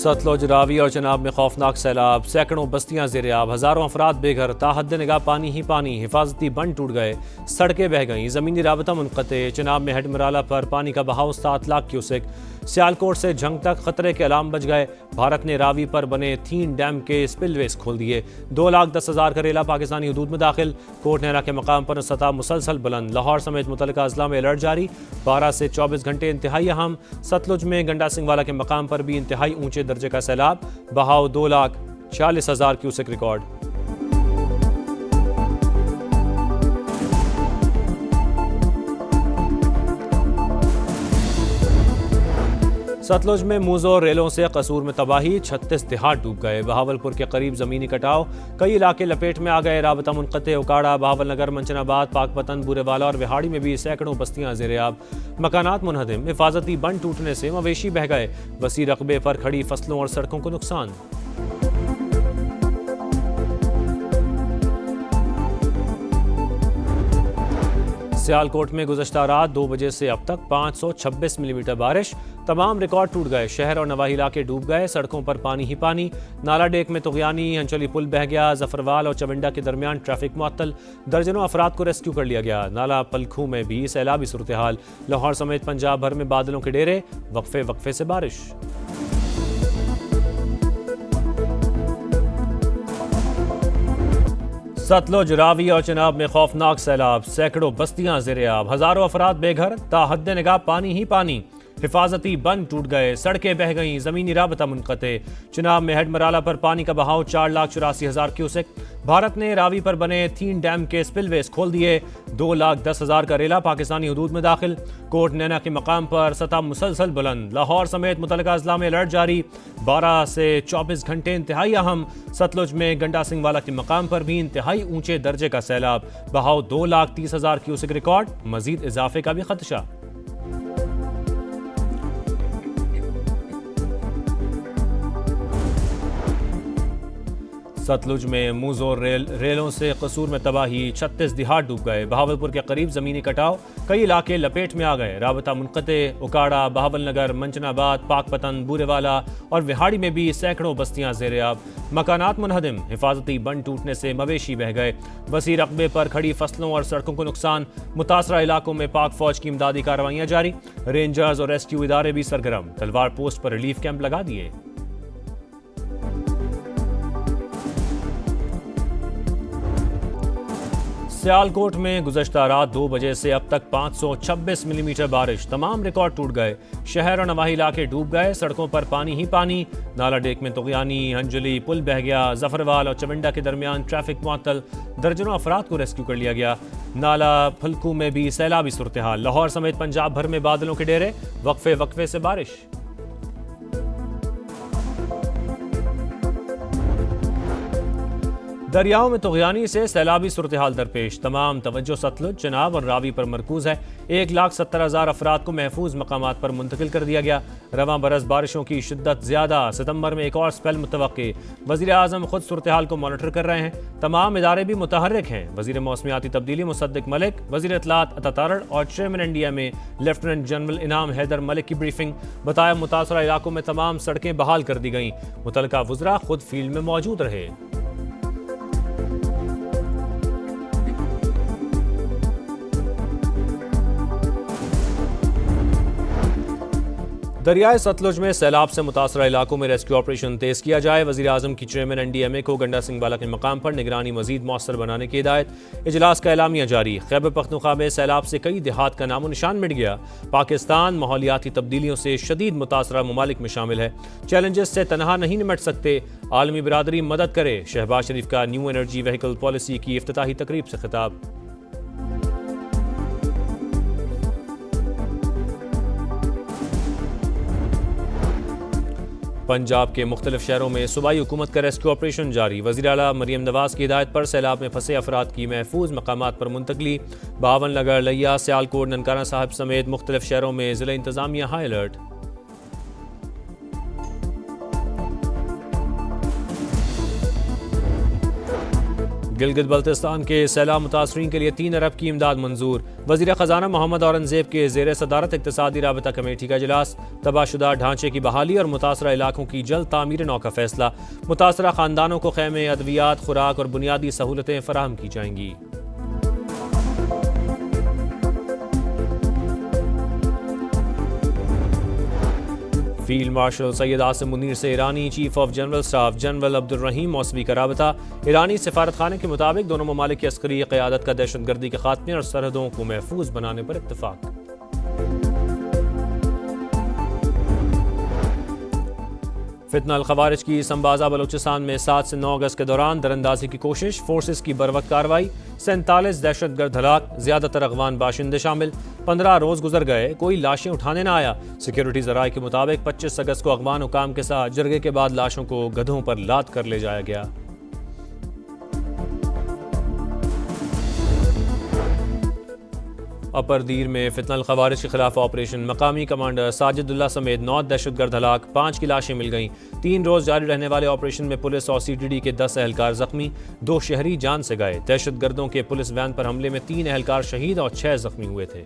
सतलुज, रावी और चनाब में खौफनाक सैलाब, सैकड़ों बस्तियां ज़ेर-ए-आब, हज़ारों अफराद बेघर, ताहद निगाह पानी ही पानी, हिफाजती बंद टूट गए, सड़कें बह गईं, ज़मीनी राबता मुनक़ते। चनाब में हेडमराला पर पानी का बहाव 7 लाख क्यूसेक। सियालकोट से झंग तक खतरे के अलार्म बज गए। भारत ने रावी पर बने 3 डैम के स्पिलवेज खोल दिए। 2,10,000 करेला पाकिस्तानी हदूद में दाखिल। कोट नहरा के मकाम पर सतह मुसलसल बुलंद। लाहौर समेत मुतल्लिका अजला में अलर्ट जारी। 12 से 24 घंटे इंतहाई अहम। सतलुज में गंडा सिंह वाला के मकाम पर भी इंतहाई ऊंचे दर्जे का सैलाब। बहाव 2,40,000 क्यूसेक रिकॉर्ड। सतलुज में मूजो रेलों से कसूर में तबाही, 36 देहात डूब गए। बहावलपुर के करीब जमीनी कटाव, कई इलाके लपेट में आ गए। राबता मुनक़ते। उकाड़ा, बहावलनगर, मंचनाबाद, पाकपतन, बुरेवाला और विहाड़ी में भी सैकड़ों बस्तियां ज़ेर-ए-आब। मकानात मुनहदिम। हिफाजती बंद टूटने से मवेशी बह गए। वसी रकबे पर खड़ी फसलों और सड़कों को नुकसान। सियालकोट में गुज़श्ता रात 2 बजे से अब तक 526 मिलीमीटर बारिश। तमाम रिकॉर्ड टूट गए। शहर और नवाही इलाके डूब गए। सड़कों पर पानी ही पानी। नाला डेक में तुगयानी, हंचली पुल बह गया। जफरवाल और चविंडा के दरमियान ट्रैफिक मुअत्तल। दर्जनों अफराद को रेस्क्यू कर लिया गया। नाला पलखू में भी सैलाबी सूरत हाल। लाहौर समेत पंजाब भर में बादलों के डेरे, वक्फे वक्फे से बारिश। सतलुज, रावी और चनाब में खौफनाक सैलाब, सैकड़ों बस्तियां ज़ेर-ए-आब, हजारों अफराद बेघर, ताहद निगाह पानी ही पानी। हिफाजती बंद टूट गए, सड़कें बह गईं, जमीनी राबता मुनक़ते। चनाब में हेडमराला पर पानी का बहाव 4,84,000 क्यूसेक। भारत ने रावी पर बने 3 डैम के स्पिलवेज खोल दिए। 2,10,000 करेला पाकिस्तानी हदूद में दाखिल। कोट नैना के मकाम पर सतह मुसलसल बुलंद। लाहौर समेत मुतल्लिका अजला में अलर्ट जारी। 12 से 24 घंटे इंतहाई अहम। सतलुज में गंडा सिंह वाला के मकाम पर भी इंतहाई ऊंचे दर्जे का सैलाब। बहाव 2,30,000 क्यूसेक रिकॉर्ड। मजीद इजाफे का भी खदशा। सतलुज में मूजो रेलों से कसूर में तबाही, 36 देहात डूब गए। बहावलपुर के करीब जमीनी कटाव, कई इलाके लपेट में आ गए। राबता मुनक़ते। उकाड़ा, बहावलनगर, मंचनाबाद, पाकपतन, बुरेवाला और विहाड़ी में भी सैकड़ों बस्तियां ज़ेर-ए-आब। मकानात मुनहदिम। हिफाजती बंद टूटने से मवेशी बह गए। वसी रकबे पर खड़ी फसलों और सड़कों को नुकसान। मुतासरा इलाकों में पाक फौज की इमदादी कार्रवाइयां जारी। रेंजर्स और रेस्क्यू इदारे भी सरगर्म। तलवार पोस्ट पर रिलीफ कैंप लगा दिए। सियालकोट में गुज़श्ता रात 2 बजे से अब तक 526 मिलीमीटर बारिश। तमाम रिकॉर्ड टूट गए। शहर और नवाही इलाके डूब गए। सड़कों पर पानी ही पानी। नाला डेक में तुगयानी, हंजली पुल बह गया। जफरवाल और चविंडा के दरमियान ट्रैफिक मुअत्तल। दर्जनों अफराद को रेस्क्यू कर लिया गया। नाला फलकू में भी सैलाबी सूरत हाल। लाहौर समेत पंजाब भर में बादलों के डेरे, वक्फे वक्फे से बारिश। दरियाओं में तुगयानी से सैलाबी सूरत हाल दरपेश। तमाम तवज्जो सतलुज, चनाब और रावी पर मरकूज है। 1,70,000 अफराद को महफूज मकामात पर मुंतकिल कर दिया गया। रवां बरस बारिशों की शिद्दत ज्यादा। सितंबर में एक और स्पेल मुतवक्की। वज़ीर आज़म खुद सूरत हाल को मॉनिटर कर रहे हैं। तमाम इदारे भी मुतहर्रिक हैं। वज़ीर मौसमियाती तब्दीली मुसद्दिक मलिक, वज़ीर इत्तलात अता तारड़ और चेयरमैन NDMA लेफ्टिनेंट जनरल इनाम हैदर मलिक की ब्रीफिंग। बताया मुतासरा इलाकों में तमाम सड़कें बहाल कर दी गईं। मुतल्लिका वज़रा खुद फील्ड में मौजूद रहे। दरियाए सतलुज में सैलाब से मुतासरा इलाकों में रेस्क्यू ऑपरेशन तेज किया जाए। वज़ीर आज़म की चेयरमैन NDMA को गंडा सिंह वाला के मकाम पर निगरानी मजीद मौसर बनाने की हिदायत। इजलास का एलामिया जारी। खैबर पख्तूनख्वा में सैलाब से कई देहात का नामो निशान मिट गया। पाकिस्तान माहौलियाती तब्दीलियों से शदीद मुतासरा ममालिक में शामिल है। चैलेंजेस से तनहा नहीं निमट सकते। आलमी बिरादरी मदद करे। शहबाज शरीफ का न्यू एनर्जी व्हीकल पॉलिसी की इफ्तिताही तकरीब से खिताब। पंजाब के मुख्तलिफ शहरों में सूबाई हुकूमत का रेस्क्यू ऑपरेशन जारी। वज़ीर आला मरियम नवाज की हिदायत पर सैलाब में फंसे अफराद की महफूज मकामात पर मुंतकली। बहावलनगर, लिया, सियालकोट, ननकाना साहिब समेत मुख्तलिफ शहरों में ज़िला इंतजामिया हाई अलर्ट। गिलगित बल्तिस्तान के सैलाब मुतासरीन के लिए 3 अरब की इमदाद मंजूर। वज़ीर ख़जाना मोहम्मद औरंगजेब के ज़ेर सदारत इक़्तिसादी राबता कमेटी का इजलास। तबाहशुदा ढांचे की बहाली और मुतासरा इलाकों की जल्द तामीर नौ का फैसला। मुतासरा ख़ानदानों को खैमे, अद्वियात, खुराक और बुनियादी सहूलतें फराहम की जाएंगी। फील्ड मार्शल सैयद आसिम मुनीर से ईरानी chief of general staff general Abdul Rahim Mousavi का राबता। ईरानी सिफारत खाने के मुताबिक दोनों ममालिक की अस्करी क़यादत का दहशतगर्दी के खात्मे और सरहदों को महफूज बनाने पर इत्तफाक। फितना अल-खवारिज की संबाजा बलूचिस्तान में 7 से 9 अगस्त के दौरान दरअंदाजी की कोशिश, फोर्सेस की बरवक्त कार्रवाई। 47 दहशतगर्द हलाक, ज्यादातर अगवान बाशिंदे शामिल। 15 रोज गुजर गए, कोई लाशें उठाने न आया। सिक्योरिटी जराये के मुताबिक 25 अगस्त को अगवान हुकाम के साथ जरगे के बाद लाशों को गधों पर लाद कर ले जाया गया। अपर दीर में फितना अल-खवारिज के खिलाफ ऑपरेशन। मकामी कमांडर साजिदुल्लाह समेत 9 दहशतगर्द हलाक, 5 की लाशें मिल गईं। 3 रोज जारी रहने वाले ऑपरेशन में पुलिस और CTD के 10 एहलकार जख्मी, 2 शहरी जान से गए। दहशतगर्दों के पुलिस वैन पर हमले में 3 एहलकार शहीद और 6 जख्मी हुए थे।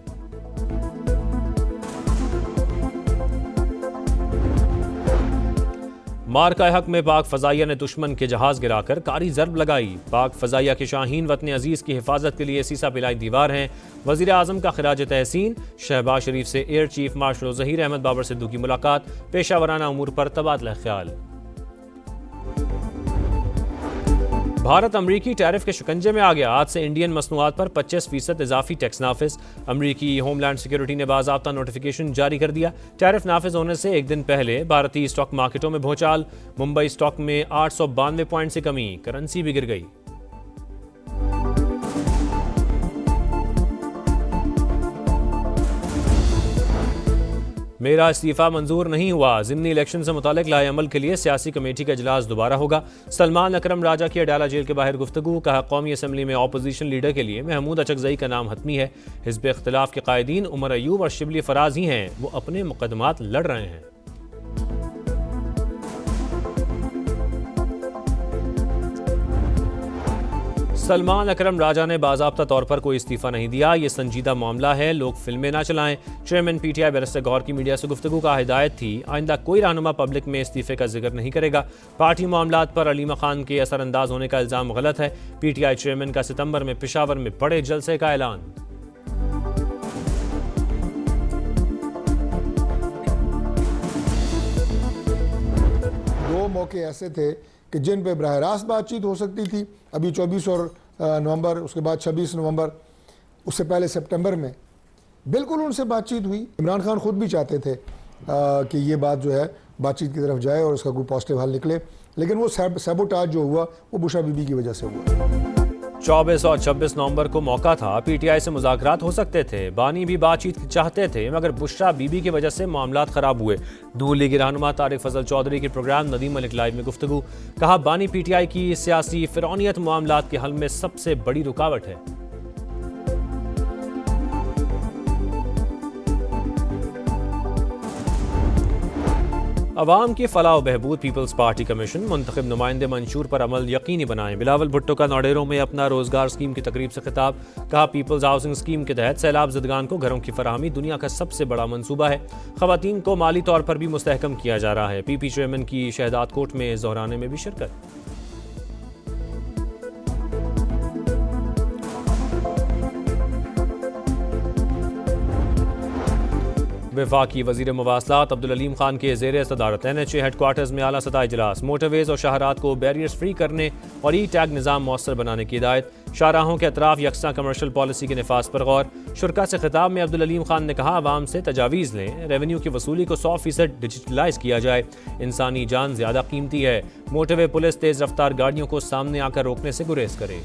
मार्का हक में पाक फजाइया ने दुश्मन के जहाज गिराकर कारी जरब लगाई। पाक फजाइया के शाहीन वतन अजीज की हिफाजत के लिए सीसा पिलाई दीवार हैं। वजीर आजम का खिराज तहसीन। शहबाज शरीफ से air chief marshal Zaheer Ahmed Babar Sidhu की मुलाकात। पेशावराना उमूर पर तबादला ख्याल। भारत अमरीकी टैरिफ के शिकंजे में आ गया। आज से इंडियन मसनूआत पर 25% इजाफी टैक्स नाफिज। अमरीकी होमलैंड सिक्योरिटी ने बाज़ाब्ता नोटिफिकेशन जारी कर दिया। टैरिफ नाफिज होने से एक दिन पहले भारतीय स्टॉक मार्केटों में भूचाल। मुंबई स्टॉक में 892 पॉइंट से कमी, करेंसी भी गिर गई। मेरा इस्तीफा मंजूर नहीं हुआ। ज़िमनी इलेक्शन से मुतालिक लाए अमल के लिए सियासी कमेटी का इजलास दोबारा होगा। सलमान अकरम राजा की अडाला जेल के बाहर गुफ्तगू। कहा, कौमी असम्बली में ऑपोजिशन लीडर के लिए महमूद अचकजई का नाम हतमी है। हिज़्ब इख्तिलाफ के कायदीन उमर अयूब और शिबली फराज ही हैं, वो अपने मुकदमात लड़ रहे हैं। सलमान अकरम राजा ने बाज़ाब्ता तौर पर कोई इस्तीफा नहीं दिया। ये संजीदा मामला है, लोग फिल्में ना चलाएं। चेयरमैन PTI बैरिस्टर गौहर की मीडिया से गुफ्तगू का हिदायत थी, आइंदा कोई रहनुमा पब्लिक में इस्तीफे का जिक्र नहीं करेगा। पार्टी मामलात पर अलीमा खान के असरअंदाज होने का इल्ज़ाम गलत है। PTI चेयरमैन का सितंबर में पेशावर में बड़े जलसे का ऐलान। दो मौके ऐसे थे कि जिन पे बराह रास्त बातचीत हो सकती थी। अभी 24 और नवंबर, उसके बाद 26 नवंबर, उससे पहले सितंबर में बिल्कुल उनसे बातचीत हुई। इमरान खान खुद भी चाहते थे कि ये बात जो है बातचीत की तरफ जाए और उसका कोई पॉजिटिव हल निकले, लेकिन वो सैबोटाज जो हुआ वो बुशरा बीबी की वजह से हुआ। 24 और 26 नवंबर को मौका था, PTI से मुज़ाकरात हो सकते थे। बानी भी बातचीत चाहते थे, मगर बुशरा बीबी की वजह से मामलात खराब हुए। नून लीग रहनुमा तारिक फजल चौधरी के प्रोग्राम नदीम मलिक लाइव में गुफ्तगू। कहा, बानी PTI की सियासी फिरौनियत मामलात के हल में सबसे बड़ी रुकावट है। अवाम की फलाह व बहबूद पीपल्स पार्टी कमीशन मुंतखब नुमाइंदे मंशूर पर अमल यकीनी बनाएं। बिलावल भुट्टो का नौडेरों में अपना रोजगार स्कीम की तकरीब से खिताब। कहा, पीपल्स हाउसिंग स्कीम के तहत सैलाब ज़दगान को घरों की फराहमी दुनिया का सबसे बड़ा मंसूबा है। खवातीन को माली तौर पर भी मुस्तहकम किया जा रहा है। PP चेयरमैन की शहदाद कोट में ज़ोहराने में भी शिरकत। वफाकी वज़ीर मवासलात अब्दुल अलीम खान के ज़ेर सदारत NHA हेडक्वार्टर्स में आला सतह इजलास। मोटरवेज और शाहरात को बैरियर्स फ्री करने और E-टैग निज़ाम मौसर बनाने की हिदायत। शाहराहों के अतराफ यकसा कमर्शल पॉलिसी के नफाज पर गौर। शुरा से खिताब में अब्दुल अलीम खान ने कहा, आवाम से तजावीज़ लें, रेवेन्यू की वसूली को 100% डिजिटलाइज किया जाए। इंसानी जान ज़्यादा कीमती है। मोटरवे पुलिस तेज़ रफ्तार गाड़ियों को सामने आकर रोकने से गुरेज करे।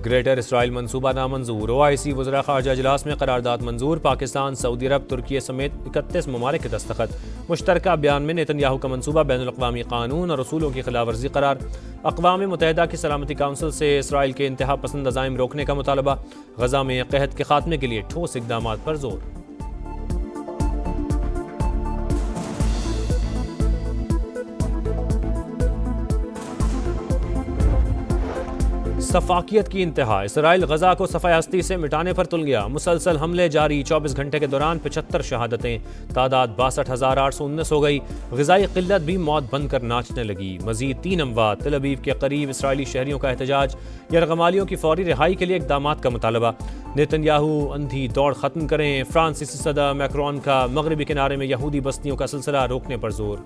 ग्रेटर इसराइल मनसूबा नामंजूर। OIC वज़रा ख़ारजा इजलास में करारदाद मंजूर। पाकिस्तान, सऊदी अरब, तुर्की समेत 31 ममालिक के दस्तखत। मुश्तरका बयान में नेतन्याहू का मनसूबा बैनुल-अक़वामी कानून और रसूलों की खिलाफवर्जी करार। अक़वाम मुत्तहिदा की सलामती काउंसिल से इसराइल के इंतहा पसंद अज़ाइम रोकने का मुतालबा। गज़ा में क़हत के खात्मे के लिए ठोस इक़दामात पर जोर। सफाकियत की इंतहा, इसराइल गजा को सफ़ाई हस्ती से मिटाने पर तुल गया। मुसलसल हमले जारी, 24 घंटे के दौरान 75 शहादतें, तादाद 62,819 हो गई। ग़िज़ाई क़िल्लत भी मौत बनकर नाचने लगी। मज़ीद 3 अमवात। तेल अवीव के करीब इसराइली शहरियों का एहतजाज, यरगमालियों की फौरी रिहाई के लिए इक़दामात का मुतालबा। नेतन्याहू अंधी दौड़ ख़त्म करें। फ्रांसीसी सदर मैक्रोन का मगरबी किनारे में यहूदी बस्तियों का सिलसिला रोकने पर जोर।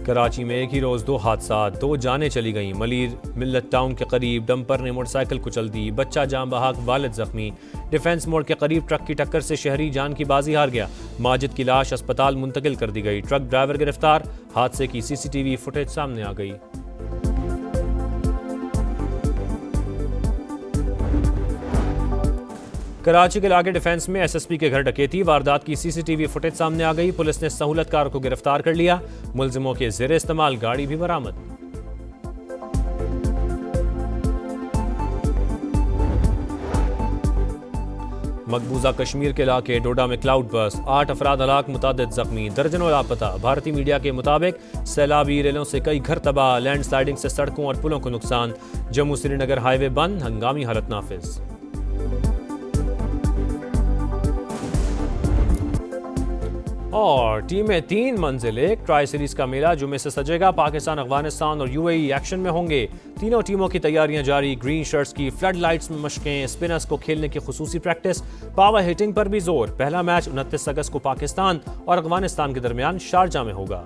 कराची में एक ही रोज़ 2 हादसा, 2 जानें चली गईं। मलीर मिल्लत टाउन के करीब डंपर ने मोटरसाइकिल कुचल दी, बच्चा जान बहक, वालिद जख्मी। डिफेंस मोड़ के करीब ट्रक की टक्कर से शहरी जान की बाजी हार गया। माजिद की लाश अस्पताल मुंतकिल कर दी गई। ट्रक ड्राइवर गिरफ्तार। हादसे की CCTV फुटेज सामने आ गई। कराची के इलाके डिफेंस में SSP के घर डकैती, वारदात की CCTV फुटेज सामने आ गई। पुलिस ने सहूलतकार को गिरफ्तार कर लिया। मुलजिमों के ज़ेर इस्तेमाल गाड़ी भी बरामद। मकबूजा कश्मीर के इलाके डोडा में क्लाउड बर्स्ट, 8 अफराद हलाक, मुतादिद जख्मी, दर्जनों लापता। भारतीय मीडिया के मुताबिक सैलाबी रेलों से कई घर तबाह, लैंडस्लाइडिंग से सड़कों और पुलों को नुकसान। जम्मू श्रीनगर हाईवे बंद, हंगामी हालत नाफिज। और टीम में 3 मंजिल, एक ट्राई सीरीज का मेला जुमे से सजेगा। पाकिस्तान, अफगानिस्तान और UAE एक्शन में होंगे। तीनों टीमों की तैयारियां जारी। ग्रीन शर्ट्स की फ्लड लाइट्स में मशकें, स्पिनर्स को खेलने की खुसूसी प्रैक्टिस, पावर हिटिंग पर भी जोर। पहला मैच 29 अगस्त को पाकिस्तान और अफगानिस्तान के दरमियान शारजा में होगा।